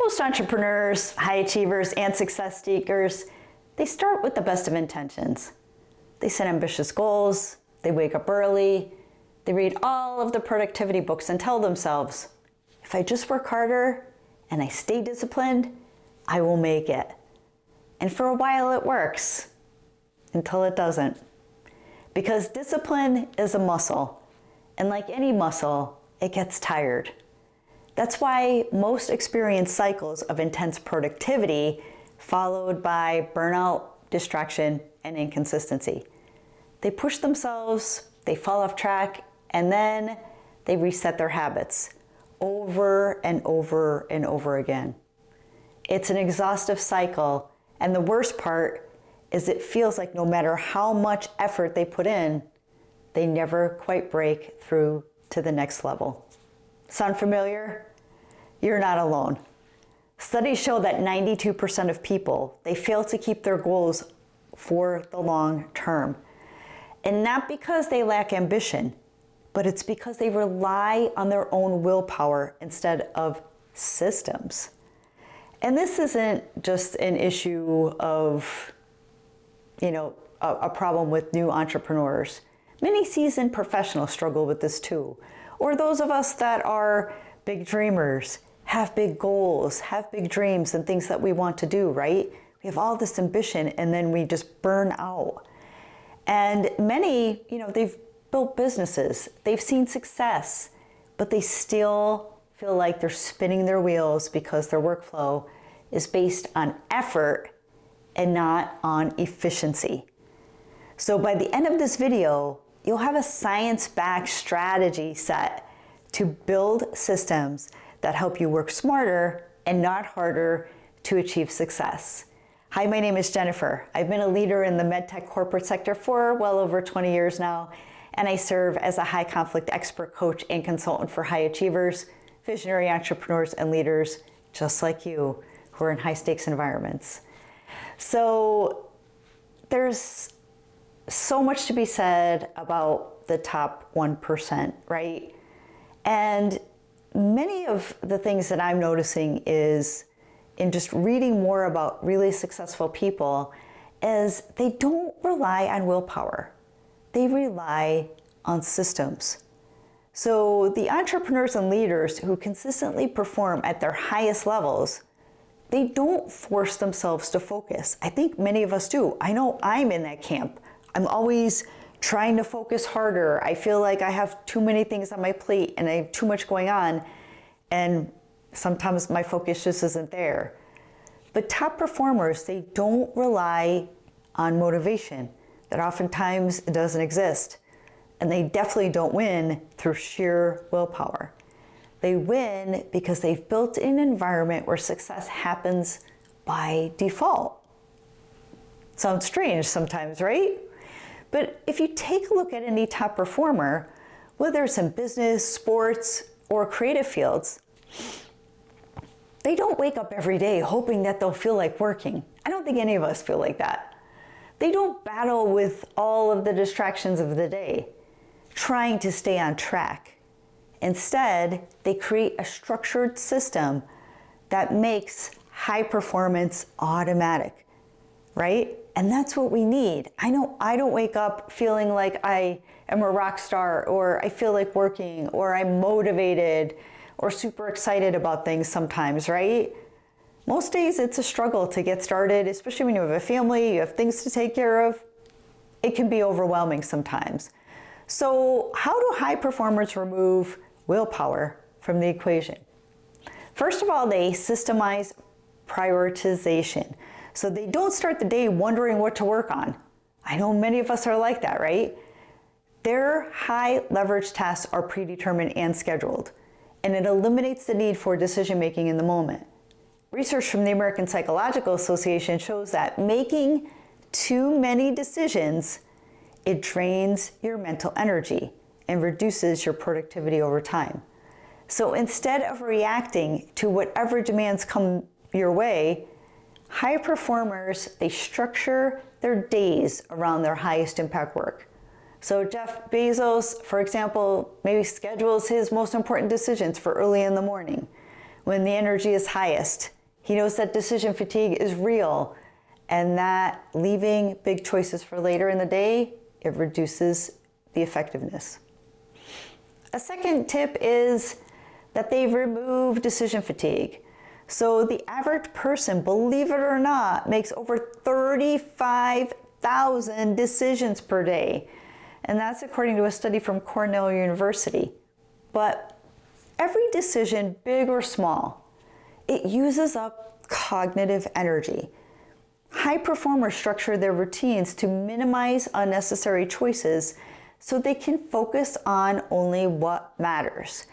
Most entrepreneurs, high achievers, and success seekers, they start with the best of intentions. They set ambitious goals, they wake up early, they read all of the productivity books and tell themselves, if I just work harder and I stay disciplined, I will make it. And for a while it works, until it doesn't. Because discipline is a muscle, and like any muscle, it gets tired. That's why most experience cycles of intense productivity followed by burnout, distraction, and inconsistency. They push themselves, they fall off track, and then they reset their habits over and over and over again. It's an exhaustive cycle, and the worst part is it feels like no matter how much effort they put in, they never quite break through to the next level. Sound familiar? You're not alone. Studies show that 92% of people, they fail to keep their goals for the long term. And not because they lack ambition, but it's because they rely on their own willpower instead of systems. And this isn't just an issue of, a problem with new entrepreneurs. Many seasoned professionals struggle with this too. Or those of us that are big dreamers, have big goals, have big dreams and things that we want to do, right? We have all this ambition and then we just burn out. And many, they've built businesses, they've seen success, but they still feel like they're spinning their wheels because their workflow is based on effort and not on efficiency. So by the end of this video, you'll have a science-backed strategy set to build systems that help you work smarter and not harder to achieve success. Hi, my name is Jennifer. I've been a leader in the medtech corporate sector for well over 20 years now, and I serve as a high conflict expert coach and consultant for high achievers, visionary entrepreneurs, and leaders just like you who are in high stakes environments. So there's so much to be said about the top 1%, right? And many of the things that I'm noticing is in just reading more about really successful people is they don't rely on willpower. They rely on systems. So the entrepreneurs and leaders who consistently perform at their highest levels, they don't force themselves to focus. I think many of us do. I know I'm in that camp. I'm always trying to focus harder. I feel like I have too many things on my plate and I have too much going on, and sometimes my focus just isn't there. But top performers, they don't rely on motivation. That oftentimes it doesn't exist. And they definitely don't win through sheer willpower. They win because they've built an environment where success happens by default. Sounds strange sometimes, right? But if you take a look at any top performer, whether it's in business, sports, or creative fields, they don't wake up every day hoping that they'll feel like working. I don't think any of us feel like that. They don't battle with all of the distractions of the day, trying to stay on track. Instead, they create a structured system that makes high performance automatic, right? And that's what we need. I know I don't wake up feeling like I am a rock star, or I feel like working, or I'm motivated, or super excited about things sometimes, right? Most days it's a struggle to get started, especially when you have a family, you have things to take care of. It can be overwhelming sometimes. So how do high performers remove willpower from the equation? First of all, they systemize prioritization. So they don't start the day wondering what to work on. I know many of us are like that, right? Their high leverage tasks are predetermined and scheduled, and it eliminates the need for decision making in the moment. Research from the American Psychological Association shows that making too many decisions, it drains your mental energy and reduces your productivity over time. So instead of reacting to whatever demands come your way, high performers, they structure their days around their highest impact work. So Jeff Bezos, for example, maybe schedules his most important decisions for early in the morning when the energy is highest, He knows that decision fatigue is real and that leaving big choices for later in the day, it reduces the effectiveness. A second tip is that they've removed decision fatigue. So the average person, believe it or not, makes over 35,000 decisions per day. And that's according to a study from Cornell University. But every decision, big or small, it uses up cognitive energy. High performers structure their routines to minimize unnecessary choices so they can focus on only what matters.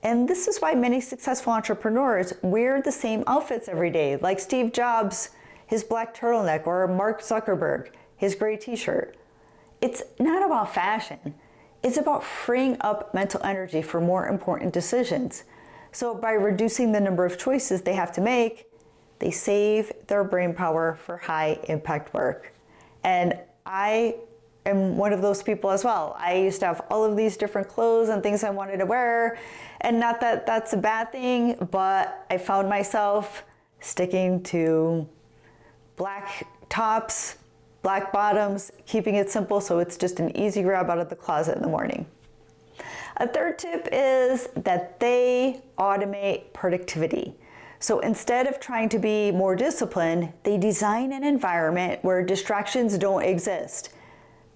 And this is why many successful entrepreneurs wear the same outfits every day, like Steve Jobs, his black turtleneck, or Mark Zuckerberg, his gray t-shirt. It's not about fashion. It's about freeing up mental energy for more important decisions. So by reducing the number of choices they have to make, they save their brain power for high impact work. And I am one of those people as well. I used to have all of these different clothes and things I wanted to wear. And not that that's a bad thing, but I found myself sticking to black tops, black bottoms, keeping it simple so it's just an easy grab out of the closet in the morning. A third tip is that they automate productivity. So instead of trying to be more disciplined, they design an environment where distractions don't exist.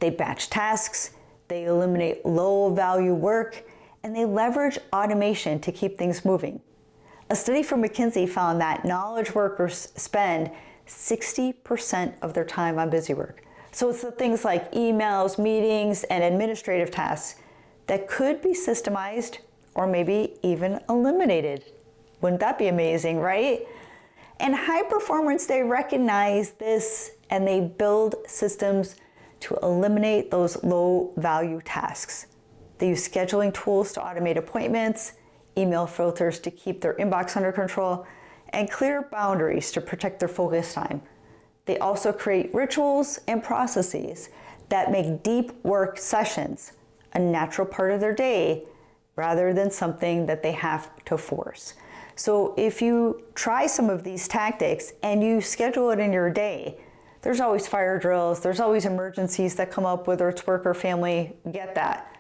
They batch tasks, they eliminate low-value work, and they leverage automation to keep things moving. A study from McKinsey found that knowledge workers spend 60% of their time on busy work. So it's the things like emails, meetings, and administrative tasks that could be systemized or maybe even eliminated. Wouldn't that be amazing, right? And high performers, they recognize this and they build systems to eliminate those low value tasks. They use scheduling tools to automate appointments, email filters to keep their inbox under control, and clear boundaries to protect their focus time. They also create rituals and processes that make deep work sessions a natural part of their day rather than something that they have to force. So if you try some of these tactics and you schedule it in your day, there's always fire drills, there's always emergencies that come up, whether it's work or family, get that.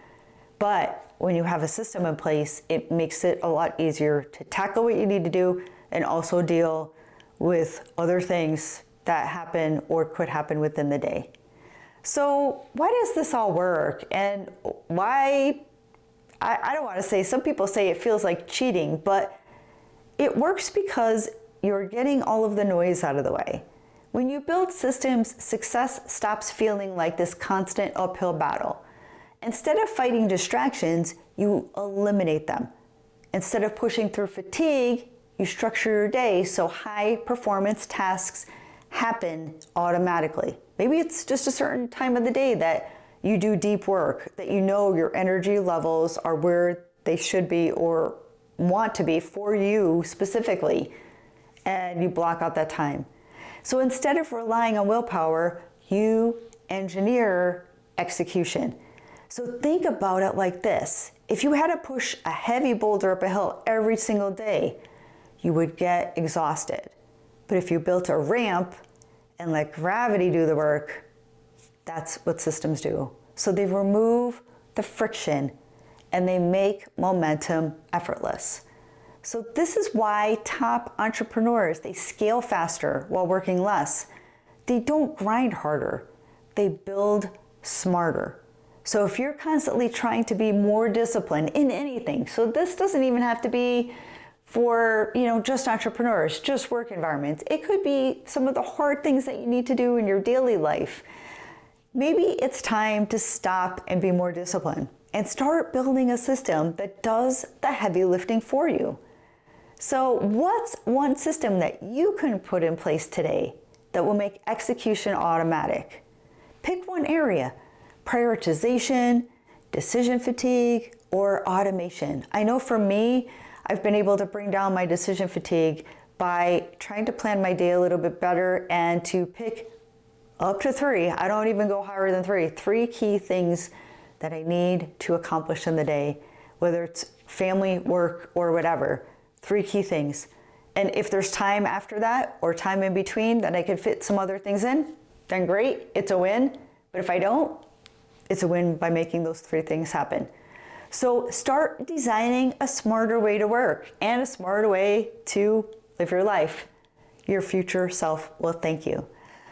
But when you have a system in place, it makes it a lot easier to tackle what you need to do and also deal with other things that happen or could happen within the day. So why does this all work? And why, I don't want to say, some people say it feels like cheating, but it works because you're getting all of the noise out of the way. When you build systems, success stops feeling like this constant uphill battle. Instead of fighting distractions, you eliminate them. Instead of pushing through fatigue, you structure your day so high performance tasks happen automatically. Maybe it's just a certain time of the day that you do deep work, that you know your energy levels are where they should be or want to be for you specifically, and you block out that time. So instead of relying on willpower, you engineer execution. So think about it like this. If you had to push a heavy boulder up a hill every single day, you would get exhausted. But if you built a ramp and let gravity do the work, that's what systems do. So they remove the friction and they make momentum effortless. So this is why top entrepreneurs, they scale faster while working less. They don't grind harder, they build smarter. So if you're constantly trying to be more disciplined in anything, so this doesn't even have to be for, just entrepreneurs, just work environments. It could be some of the hard things that you need to do in your daily life. Maybe it's time to stop and be more disciplined and start building a system that does the heavy lifting for you. So what's one system that you can put in place today that will make execution automatic? Pick one area: prioritization, decision fatigue, or automation. I know for me, I've been able to bring down my decision fatigue by trying to plan my day a little bit better and to pick up to 3. I don't even go higher than 3. 3 key things that I need to accomplish in the day, whether it's family, work, or whatever. 3 key things. And if there's time after that or time in between that I could fit some other things in, then great, it's a win. But if I don't, it's a win by making those 3 things happen. So start designing a smarter way to work and a smarter way to live your life. Your future self will thank you.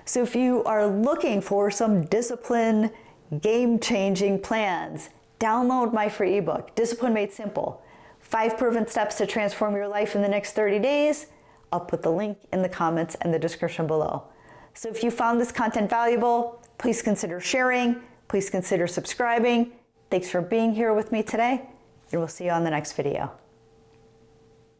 So if you are looking for some discipline, game-changing plans, download my free ebook, Discipline Made Simple. 5 proven steps to transform your life in the next 30 days. I'll put the link in the comments and the description below. So if you found this content valuable, please consider sharing. Please consider subscribing. Thanks for being here with me today, and we'll see you on the next video.